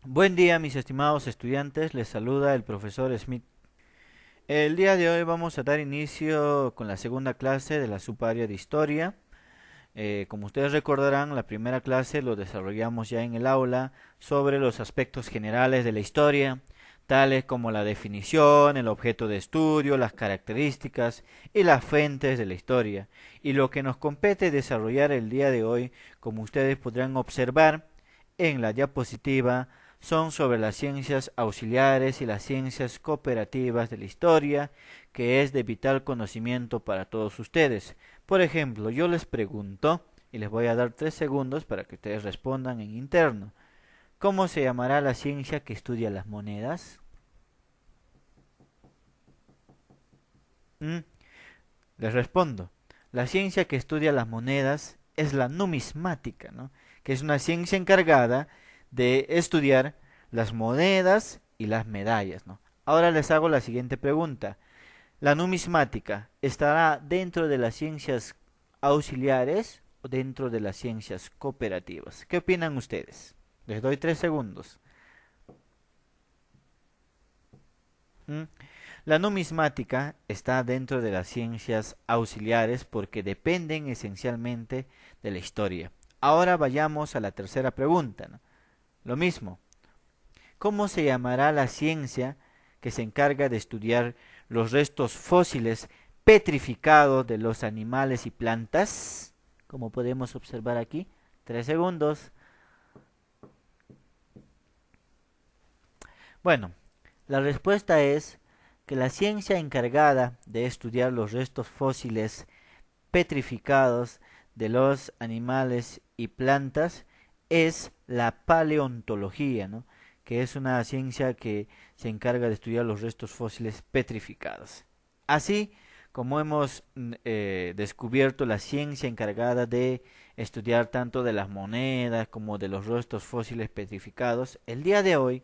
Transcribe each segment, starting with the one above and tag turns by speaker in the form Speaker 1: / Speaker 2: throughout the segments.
Speaker 1: Buen día, mis estimados estudiantes, les saluda el profesor Smith. El día de hoy vamos a dar inicio con la segunda clase de la subárea de historia. Como ustedes recordarán, la primera clase lo desarrollamos ya en el aula sobre los aspectos generales de la historia, tales como la definición, el objeto de estudio, las características y las fuentes de la historia. Y lo que nos compete desarrollar el día de hoy, como ustedes podrán observar en la diapositiva, son sobre las ciencias auxiliares y las ciencias cooperativas de la historia, que es de vital conocimiento para todos ustedes. Por ejemplo, yo les pregunto, y les voy a dar 3 segundos para que ustedes respondan en interno. ¿Cómo se llamará la ciencia que estudia las monedas? ¿Mm? Les respondo. La ciencia que estudia las monedas es la numismática, ¿no? Que es una ciencia encargada de estudiar las monedas y las medallas, ¿no? Ahora les hago la siguiente pregunta. ¿La numismática estará dentro de las ciencias auxiliares o dentro de las ciencias cooperativas? ¿Qué opinan ustedes? Les doy 3 segundos. ¿Mm? La numismática está dentro de las ciencias auxiliares porque dependen esencialmente de la historia. Ahora vayamos a la tercera pregunta, ¿no? Lo mismo. ¿Cómo se llamará la ciencia que se encarga de estudiar los restos fósiles petrificados de los animales y plantas? Como podemos observar aquí. 3 segundos. Bueno, la respuesta es que la ciencia encargada de estudiar los restos fósiles petrificados de los animales y plantas es la paleontología, ¿no? Que es una ciencia que se encarga de estudiar los restos fósiles petrificados. Así como hemos descubierto la ciencia encargada de estudiar tanto de las monedas como de los restos fósiles petrificados, el día de hoy,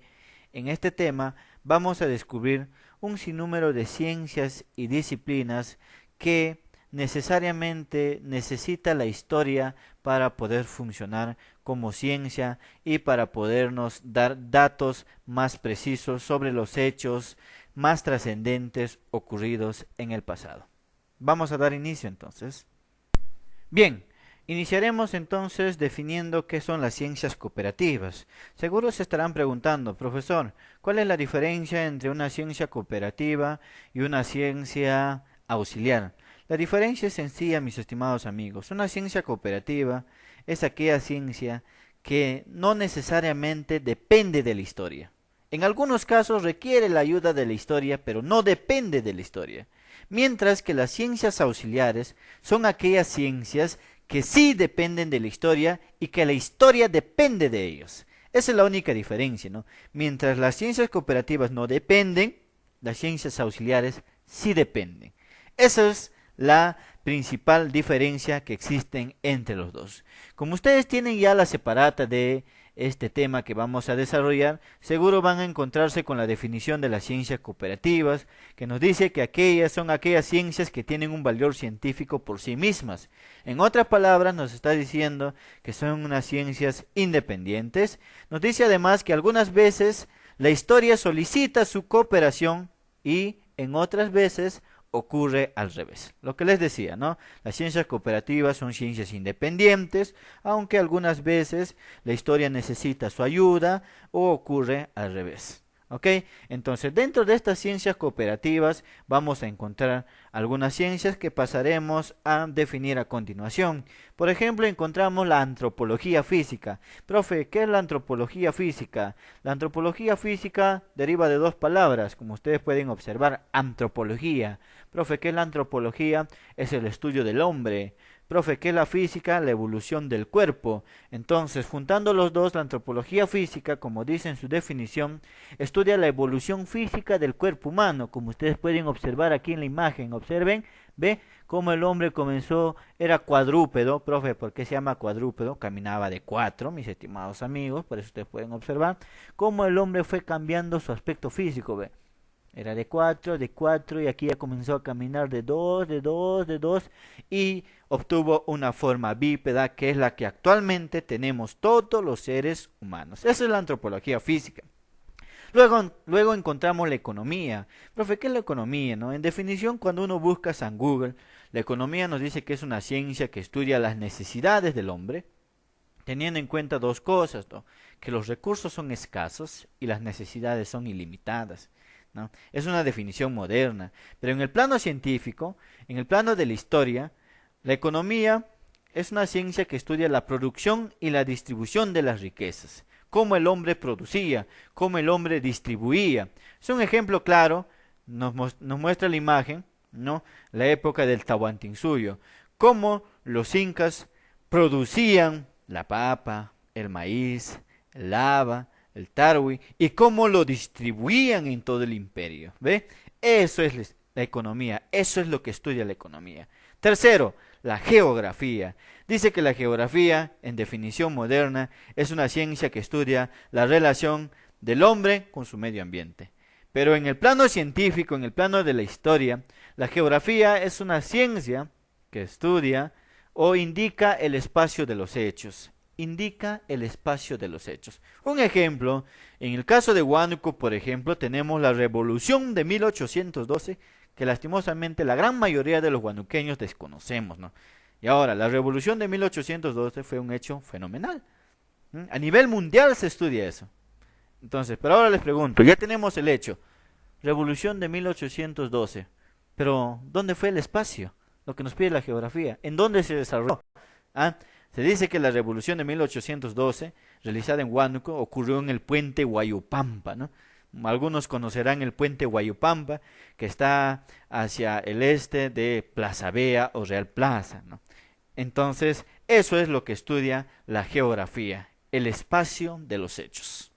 Speaker 1: en este tema, vamos a descubrir un sinnúmero de ciencias y disciplinas que necesariamente necesita la historia para poder funcionar como ciencia y para podernos dar datos más precisos sobre los hechos más trascendentes ocurridos en el pasado. Vamos a dar inicio entonces. Bien, iniciaremos entonces definiendo qué son las ciencias cooperativas. Seguro se estarán preguntando, profesor, ¿cuál es la diferencia entre una ciencia cooperativa y una ciencia auxiliar? La diferencia es sencilla, mis estimados amigos. Una ciencia cooperativa es aquella ciencia que no necesariamente depende de la historia. En algunos casos requiere la ayuda de la historia, pero no depende de la historia. Mientras que las ciencias auxiliares son aquellas ciencias que sí dependen de la historia y que la historia depende de ellos. Esa es la única diferencia, ¿no? Mientras las ciencias cooperativas no dependen, las ciencias auxiliares sí dependen. Esa es la principal diferencia que existen entre los dos. Como ustedes tienen ya la separata de este tema que vamos a desarrollar, seguro van a encontrarse con la definición de las ciencias cooperativas, que nos dice que aquellas son aquellas ciencias que tienen un valor científico por sí mismas. En otras palabras, nos está diciendo que son unas ciencias independientes. Nos dice además que algunas veces la historia solicita su cooperación y en otras veces ocurre al revés. Lo que les decía, ¿no? Las ciencias cooperativas son ciencias independientes, aunque algunas veces la historia necesita su ayuda o ocurre al revés. ¿Ok? Entonces, dentro de estas ciencias cooperativas vamos a encontrar algunas ciencias que pasaremos a definir a continuación. Por ejemplo, encontramos la antropología física. Profe, ¿qué es la antropología física? La antropología física deriva de dos palabras, como ustedes pueden observar, antropología. Profe, ¿qué es la antropología? Es el estudio del hombre. Profe, ¿qué es la física? La evolución del cuerpo. Entonces, juntando los dos, la antropología física, como dice en su definición, estudia la evolución física del cuerpo humano, como ustedes pueden observar aquí en la imagen. Observen, ve cómo el hombre comenzó, era cuadrúpedo. Profe, ¿por qué se llama cuadrúpedo? Caminaba de cuatro, mis estimados amigos, por eso ustedes pueden observar cómo el hombre fue cambiando su aspecto físico, ve. Era de 4 y aquí ya comenzó a caminar de 2 de 2 de 2 y obtuvo una forma bípeda que es la que actualmente tenemos todos los seres humanos. Esa es la antropología física. Luego encontramos la economía. Profe, ¿qué es la economía, no? En definición, cuando uno busca en Google, la economía nos dice que es una ciencia que estudia las necesidades del hombre, teniendo en cuenta dos cosas, ¿no? Que los recursos son escasos y las necesidades son ilimitadas, ¿no? Es una definición moderna, pero en el plano científico, en el plano de la historia, la economía es una ciencia que estudia la producción y la distribución de las riquezas, cómo el hombre producía, cómo el hombre distribuía. Es un ejemplo claro, nos muestra la imagen, ¿no? La época del Tahuantinsuyo, cómo los incas producían la papa, el maíz, el haba, el tarwi, y cómo lo distribuían en todo el imperio. ¿Ve? Eso es la economía, eso es lo que estudia la economía. Tercero, la geografía. Dice que la geografía, en definición moderna, es una ciencia que estudia la relación del hombre con su medio ambiente. Pero en el plano científico, en el plano de la historia, la geografía es una ciencia que estudia o indica el espacio de los hechos. Indica el espacio de los hechos. Un ejemplo, en el caso de Huánuco, por ejemplo, tenemos la revolución de 1812, que lastimosamente la gran mayoría de los huanuqueños desconocemos, ¿no? Y ahora, la revolución de 1812 fue un hecho fenomenal. A nivel mundial se estudia eso. Entonces, pero ahora les pregunto, ya tenemos el hecho, revolución de 1812, pero ¿dónde fue el espacio? Lo que nos pide la geografía, ¿en dónde se desarrolló? ¿Ah? Se dice que la revolución de 1812, realizada en Huánuco, ocurrió en el puente Guayupampa, ¿no? Algunos conocerán el puente Guayupampa, que está hacia el este de Plaza Vea o Real Plaza, ¿no? Entonces, eso es lo que estudia la geografía, el espacio de los hechos.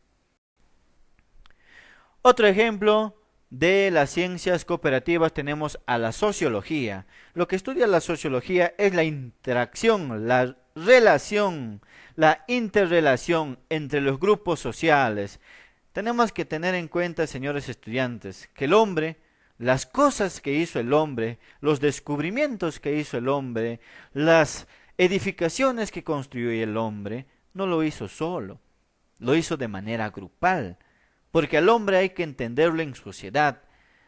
Speaker 1: Otro ejemplo de las ciencias cooperativas tenemos a la sociología. Lo que estudia la sociología es la interacción, la relación, la interrelación entre los grupos sociales. Tenemos que tener en cuenta, señores estudiantes, que el hombre, las cosas que hizo el hombre, los descubrimientos que hizo el hombre, las edificaciones que construyó el hombre, no lo hizo solo, lo hizo de manera grupal, porque al hombre hay que entenderlo en sociedad.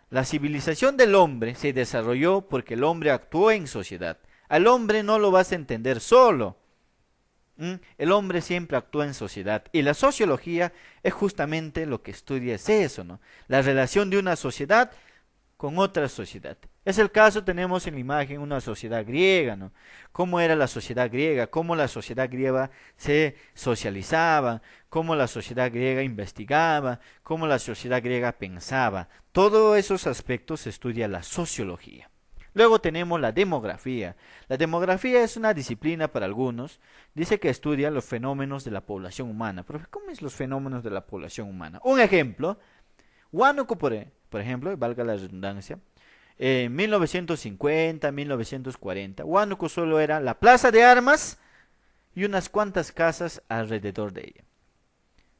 Speaker 1: La civilización del hombre se desarrolló porque el hombre actuó en sociedad. Al hombre no lo vas a entender solo. El hombre siempre actúa en sociedad y la sociología es justamente lo que estudia es eso, ¿no? La relación de una sociedad con otra sociedad. Es el caso, tenemos en la imagen una sociedad griega, ¿no? Cómo era la sociedad griega, cómo la sociedad griega se socializaba, cómo la sociedad griega investigaba, cómo la sociedad griega pensaba. Todos esos aspectos estudia la sociología. Luego tenemos la demografía. La demografía es una disciplina para algunos. Dice que estudia los fenómenos de la población humana. Pero ¿cómo es los fenómenos de la población humana? Un ejemplo, Huánuco, por ejemplo, valga la redundancia, en 1950, 1940, Huánuco solo era la plaza de armas y unas cuantas casas alrededor de ella.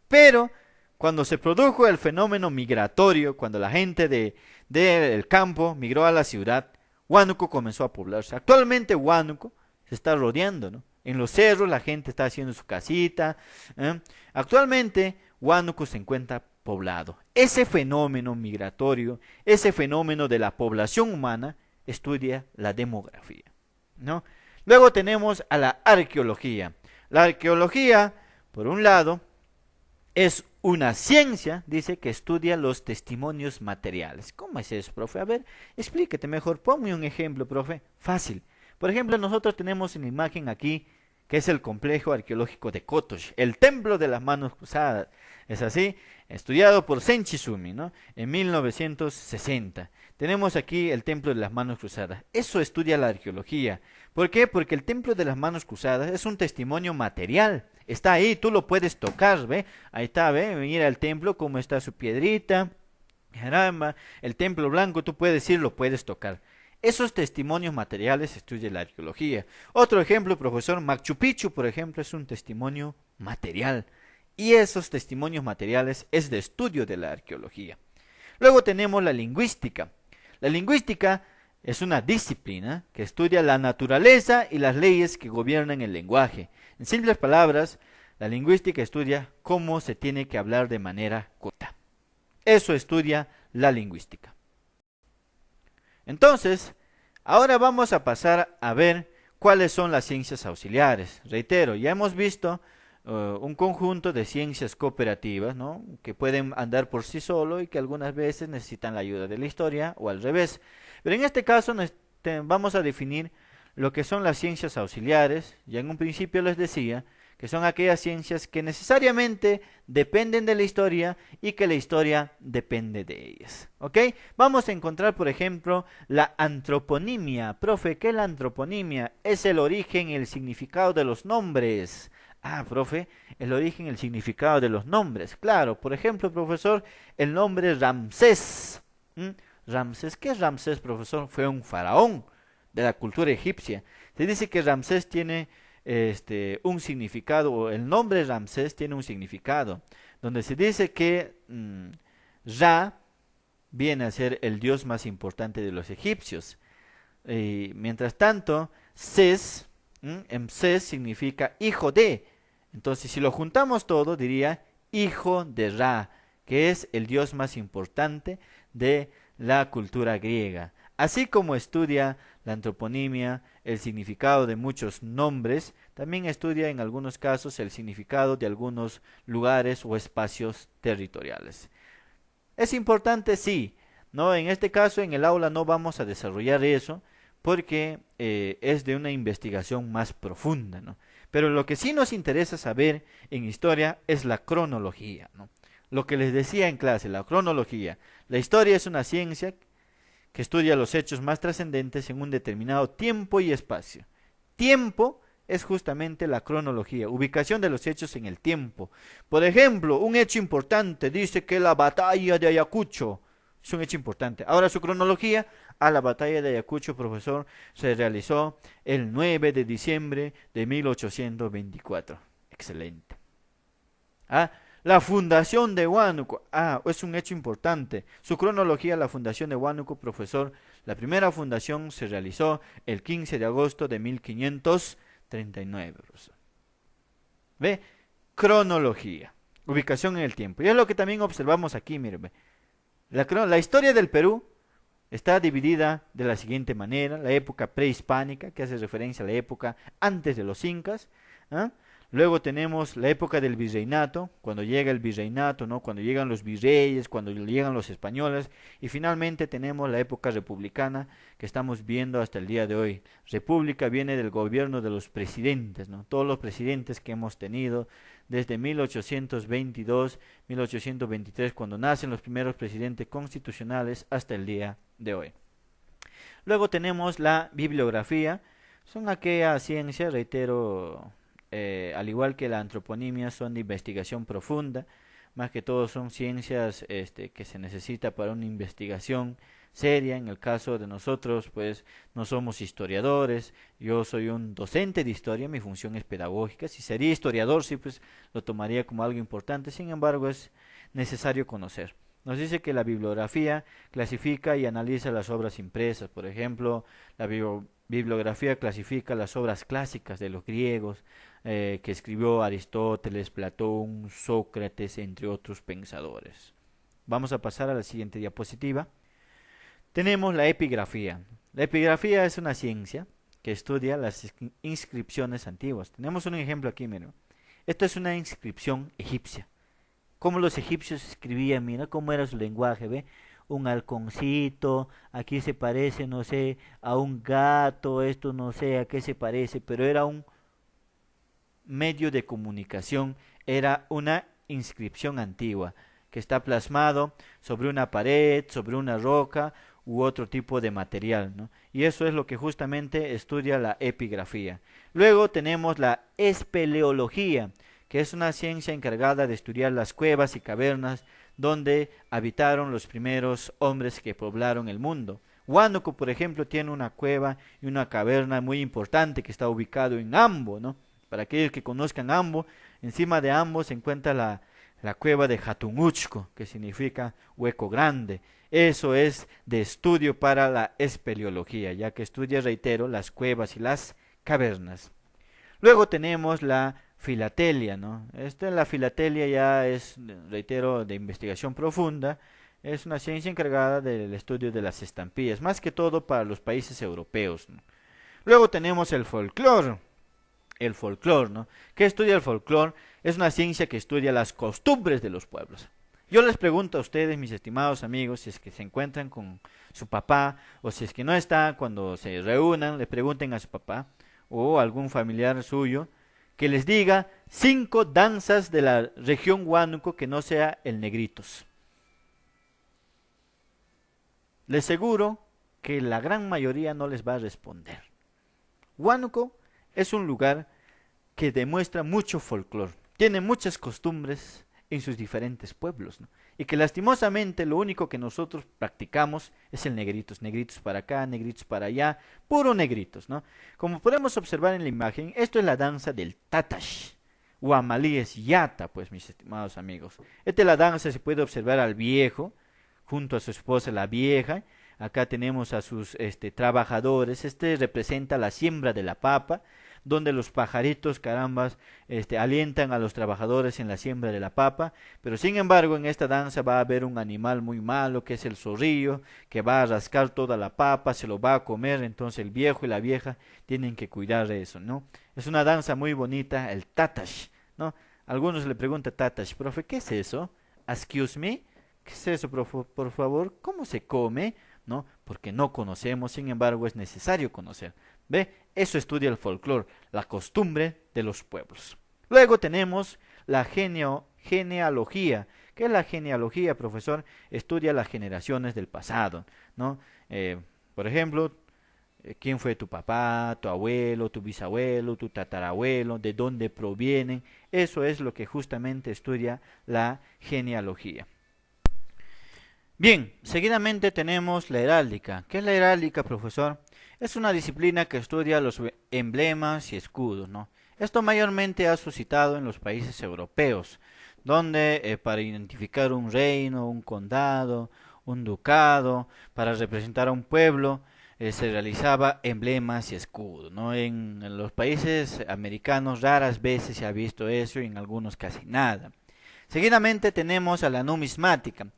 Speaker 1: Pero cuando se produjo el fenómeno migratorio, cuando la gente del campo migró a la ciudad, Huánuco comenzó a poblarse. Actualmente Huánuco se está rodeando, ¿no? En los cerros la gente está haciendo su casita. Actualmente Huánuco se encuentra poblado. Ese fenómeno migratorio, ese fenómeno de la población humana, estudia la demografía, ¿no? Luego tenemos a la arqueología. La arqueología, por un lado, es una ciencia, dice, que estudia los testimonios materiales. ¿Cómo es eso, profe? A ver, explíquete mejor. Ponme un ejemplo, profe. Fácil. Por ejemplo, nosotros tenemos en la imagen aquí, que es el complejo arqueológico de Kotosh, el templo de las manos cruzadas. Es así, estudiado por Senchizumi, ¿no? En 1960. Tenemos aquí el templo de las manos cruzadas. Eso estudia la arqueología. ¿Por qué? Porque el templo de las manos cruzadas es un testimonio material. Está ahí, tú lo puedes tocar, ¿ve? Ahí está, ¿ve? Mira el templo, cómo está su piedrita. Caramba, el templo blanco, tú puedes ir, lo puedes tocar. Esos testimonios materiales estudia la arqueología. Otro ejemplo, profesor, Machu Picchu, por ejemplo, es un testimonio material. Y esos testimonios materiales es de estudio de la arqueología. Luego tenemos la lingüística. La lingüística es una disciplina que estudia la naturaleza y las leyes que gobiernan el lenguaje. En simples palabras, la lingüística estudia cómo se tiene que hablar de manera corta. Eso estudia la lingüística. Entonces, ahora vamos a pasar a ver cuáles son las ciencias auxiliares. Reitero, ya hemos visto un conjunto de ciencias cooperativas, ¿no?, que pueden andar por sí solo y que algunas veces necesitan la ayuda de la historia o al revés. Pero en este caso vamos a definir lo que son las ciencias auxiliares. Ya en un principio les decía que son aquellas ciencias que necesariamente dependen de la historia y que la historia depende de ellas. ¿Ok? Vamos a encontrar, por ejemplo, la antroponimia. Profe, ¿qué es la antroponimia? Es el origen y el significado de los nombres. Ah, profe, el origen y el significado de los nombres. Claro, por ejemplo, profesor, el nombre Ramsés. Ramsés, ¿qué es Ramsés, profesor? Fue un faraón de la cultura egipcia. Se dice que Ramsés tiene un significado, o el nombre Ramsés tiene un significado, donde se dice que Ra viene a ser el dios más importante de los egipcios. Mientras tanto, Ses, Ses significa hijo de. Entonces, si lo juntamos todo, diría hijo de Ra, que es el dios más importante de la cultura griega. Así como estudia la antroponimia, el significado de muchos nombres, también estudia en algunos casos el significado de algunos lugares o espacios territoriales. ¿Es importante? Sí. No, en este caso en el aula no vamos a desarrollar eso porque es de una investigación más profunda, ¿no? Pero lo que sí nos interesa saber en historia es la cronología, ¿no? Lo que les decía en clase, la cronología. La historia es una ciencia que estudia los hechos más trascendentes en un determinado tiempo y espacio. Tiempo es justamente la cronología, ubicación de los hechos en el tiempo. Por ejemplo, un hecho importante dice que la batalla de Ayacucho es un hecho importante. Ahora su cronología, la batalla de Ayacucho, profesor, se realizó el 9 de diciembre de 1824. Excelente. La fundación de Huánuco. Es un hecho importante. Su cronología, la fundación de Huánuco, profesor. La primera fundación se realizó el 15 de agosto de 1539, profesor. ¿Ve? Cronología. Ubicación en el tiempo. Y es lo que también observamos aquí, mire. La historia del Perú está dividida de la siguiente manera. La época prehispánica, que hace referencia a la época antes de los incas. Luego tenemos la época del virreinato, cuando llega el virreinato, ¿no?, cuando llegan los virreyes, cuando llegan los españoles, y finalmente tenemos la época republicana que estamos viendo hasta el día de hoy. República viene del gobierno de los presidentes, ¿no? Todos los presidentes que hemos tenido desde 1822, 1823, cuando nacen los primeros presidentes constitucionales, hasta el día de hoy. Luego tenemos la bibliografía. Son aquellas ciencias, reitero, al igual que la antroponimia, son de investigación profunda. Más que todo son ciencias que se necesita para una investigación seria. En el caso de nosotros, pues no somos historiadores. Yo soy un docente de historia, mi función es pedagógica. Si sería historiador, sí, pues lo tomaría como algo importante. Sin embargo, es necesario conocer. Nos dice que la bibliografía clasifica y analiza las obras impresas. Por ejemplo, la bibliografía clasifica las obras clásicas de los griegos, que escribió Aristóteles, Platón, Sócrates, entre otros pensadores. Vamos a pasar a la siguiente diapositiva. Tenemos la epigrafía. La epigrafía es una ciencia que estudia las inscripciones antiguas. Tenemos un ejemplo aquí, miren. Esta es una inscripción egipcia. Cómo los egipcios escribían, mira cómo era su lenguaje, ¿ve? Un halconcito, aquí se parece, no sé, a un gato, esto no sé a qué se parece, pero era un medio de comunicación, era una inscripción antigua que está plasmado sobre una pared, sobre una roca u otro tipo de material, ¿no? Y eso es lo que justamente estudia la epigrafía. Luego tenemos la espeleología, que es una ciencia encargada de estudiar las cuevas y cavernas donde habitaron los primeros hombres que poblaron el mundo. Huánuco, por ejemplo, tiene una cueva y una caverna muy importante que está ubicado en Ambo, ¿no? Para aquellos que conozcan Ambo, encima de Ambo se encuentra la cueva de Hatunuchco, que significa hueco grande. Eso es de estudio para la espeleología, ya que estudia, reitero, las cuevas y las cavernas. Luego tenemos la filatelia, ¿no? La filatelia ya es, reitero, de investigación profunda. Es una ciencia encargada del estudio de las estampillas, más que todo para los países europeos, ¿no? Luego tenemos el folclore. El folclore, ¿no? ¿Qué estudia el folclore? Es una ciencia que estudia las costumbres de los pueblos. Yo les pregunto a ustedes, mis estimados amigos, si es que se encuentran con su papá o si es que no está, cuando se reúnan, le pregunten a su papá o algún familiar suyo que les diga 5 danzas de la región Huánuco que no sea el Negritos. Les aseguro que la gran mayoría no les va a responder. Huánuco es un lugar que demuestra mucho folclore, tiene muchas costumbres en sus diferentes pueblos, ¿no? Y que lastimosamente lo único que nosotros practicamos es el negritos, negritos para acá, negritos para allá, puro negritos, ¿no? Como podemos observar en la imagen, esto es la danza del tatash, Huamalí es yata, pues mis estimados amigos. Esta es la danza, se puede observar al viejo, junto a su esposa la vieja, acá tenemos a sus trabajadores, este representa la siembra de la papa, donde los pajaritos, carambas, alientan a los trabajadores en la siembra de la papa, pero sin embargo en esta danza va a haber un animal muy malo, que es el zorrillo, que va a rascar toda la papa, se lo va a comer, entonces el viejo y la vieja tienen que cuidar de eso, ¿no? Es una danza muy bonita, el tatash, ¿no? Algunos le preguntan tatash, profe, ¿qué es eso? Excuse me, ¿qué es eso, por favor? ¿Cómo se come? ¿No? Porque no conocemos, sin embargo es necesario conocer. ¿Ve? Eso estudia el folclore, la costumbre de los pueblos. Luego tenemos la genealogía. ¿Qué es la genealogía, profesor? Estudia las generaciones del pasado, ¿no? Por ejemplo, quién fue tu papá, tu abuelo, tu bisabuelo, tu tatarabuelo, de dónde provienen. Eso es lo que justamente estudia la genealogía. Bien, seguidamente tenemos la heráldica. ¿Qué es la heráldica, profesor? Es una disciplina que estudia los emblemas y escudos, ¿no? Esto mayormente ha suscitado en los países europeos, donde para identificar un reino, un condado, un ducado, para representar a un pueblo, se realizaba emblemas y escudos, ¿no? En los países americanos raras veces se ha visto eso y en algunos casi nada. Seguidamente tenemos a la numismática.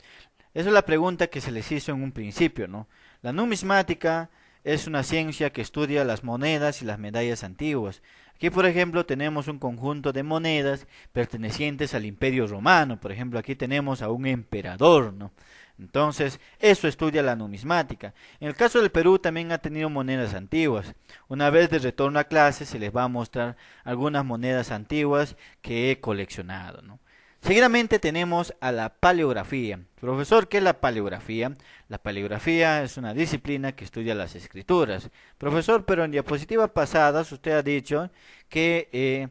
Speaker 1: Esa es la pregunta que se les hizo en un principio, ¿no? La numismática es una ciencia que estudia las monedas y las medallas antiguas. Aquí, por ejemplo, tenemos un conjunto de monedas pertenecientes al Imperio Romano. Por ejemplo, aquí tenemos a un emperador, ¿no? Entonces, eso estudia la numismática. En el caso del Perú también ha tenido monedas antiguas. Una vez de retorno a clase se les va a mostrar algunas monedas antiguas que he coleccionado, ¿no? Seguidamente tenemos a la paleografía. Profesor, ¿qué es la paleografía? La paleografía es una disciplina que estudia las escrituras. Profesor, pero en diapositivas pasadas usted ha dicho que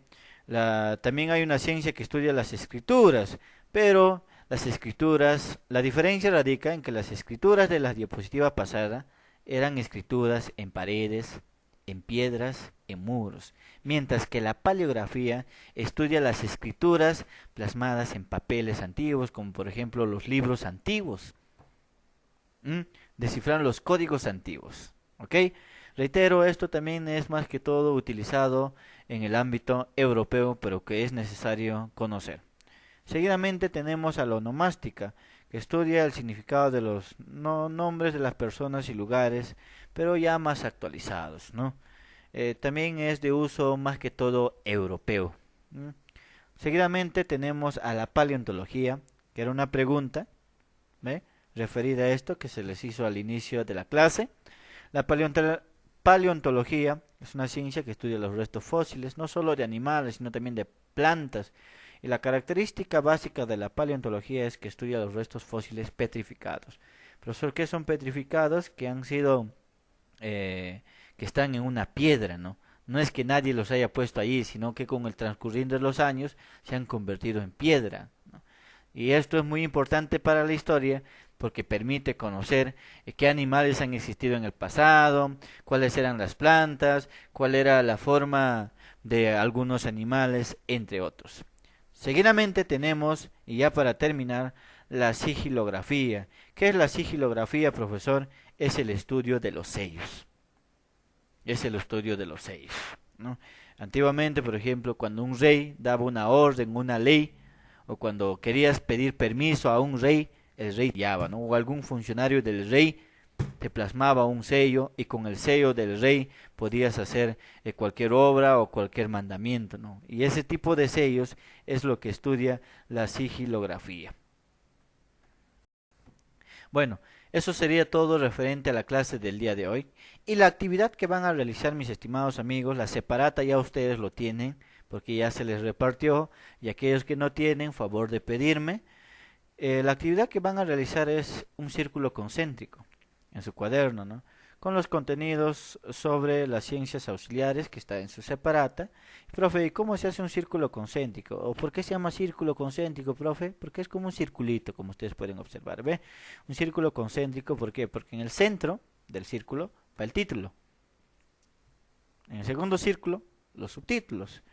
Speaker 1: también hay una ciencia que estudia las escrituras, pero las escrituras, la diferencia radica en que las escrituras de las diapositivas pasadas eran escrituras en paredes, en piedras, en muros, mientras que la paleografía estudia las escrituras plasmadas en papeles antiguos, como por ejemplo los libros antiguos, descifrar los códigos antiguos, ¿ok? Reitero, esto también es más que todo utilizado en el ámbito europeo, pero que es necesario conocer. Seguidamente tenemos a la onomástica, que estudia el significado de los nombres de las personas y lugares, pero ya más actualizados, ¿no? También es de uso más que todo europeo. Seguidamente tenemos a la paleontología, que era una pregunta, ¿ve?, referida a esto que se les hizo al inicio de la clase. La paleontología es una ciencia que estudia los restos fósiles, no solo de animales, sino también de plantas. Y la característica básica de la paleontología es que estudia los restos fósiles petrificados. Profesor, ¿qué son petrificados? Que han sido, que están en una piedra, ¿no? No es que nadie los haya puesto allí, sino que con el transcurrir de los años se han convertido en piedra, ¿no? Y esto es muy importante para la historia porque permite conocer qué animales han existido en el pasado, cuáles eran las plantas, cuál era la forma de algunos animales, entre otros. Seguidamente tenemos, y ya para terminar, la sigilografía. ¿Qué es la sigilografía, profesor? Es el estudio de los sellos. Es el estudio de los sellos, ¿no? Antiguamente, por ejemplo, cuando un rey daba una orden, una ley, o cuando querías pedir permiso a un rey, el rey guiaba, ¿no? O algún funcionario del rey te plasmaba un sello y con el sello del rey podías hacer cualquier obra o cualquier mandamiento, ¿no? Y ese tipo de sellos es lo que estudia la sigilografía. Bueno, eso sería todo referente a la clase del día de hoy. Y la actividad que van a realizar mis estimados amigos, la separata ya ustedes lo tienen, porque ya se les repartió, y aquellos que no tienen, favor de pedirme. La actividad que van a realizar es un círculo concéntrico en su cuaderno, ¿no? Con los contenidos sobre las ciencias auxiliares que está en su separata. Profe, ¿y cómo se hace un círculo concéntrico? ¿O por qué se llama círculo concéntrico, profe? Porque es como un circulito, como ustedes pueden observar, ¿ve? Un círculo concéntrico, ¿por qué? Porque en el centro del círculo va el título. En el segundo círculo, los subtítulos.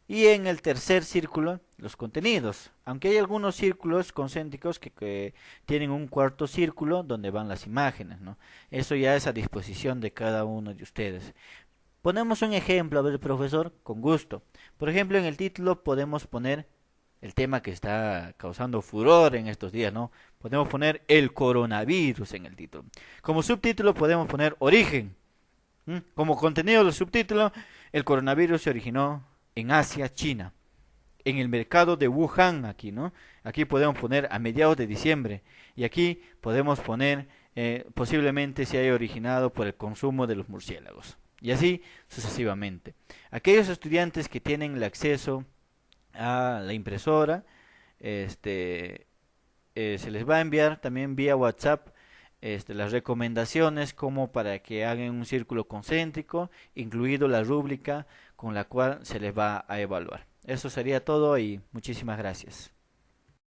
Speaker 1: Y en el tercer círculo, los contenidos. Aunque hay algunos círculos concéntricos que tienen un cuarto círculo donde van las imágenes, ¿no? Eso ya es a disposición de cada uno de ustedes. Ponemos un ejemplo, a ver, profesor, con gusto. Por ejemplo, en el título podemos poner el tema que está causando furor en estos días, ¿no? Podemos poner el coronavirus en el título. Como subtítulo podemos poner origen. Como contenido del subtítulo, el coronavirus se originó en Asia, China, en el mercado de Wuhan, aquí, ¿no? Aquí podemos poner a mediados de diciembre y aquí podemos poner posiblemente se haya originado por el consumo de los murciélagos y así sucesivamente. Aquellos estudiantes que tienen el acceso a la impresora, se les va a enviar también vía WhatsApp las recomendaciones como para que hagan un círculo concéntrico, incluido la rúbrica con la cual se les va a evaluar. Eso sería todo y muchísimas gracias.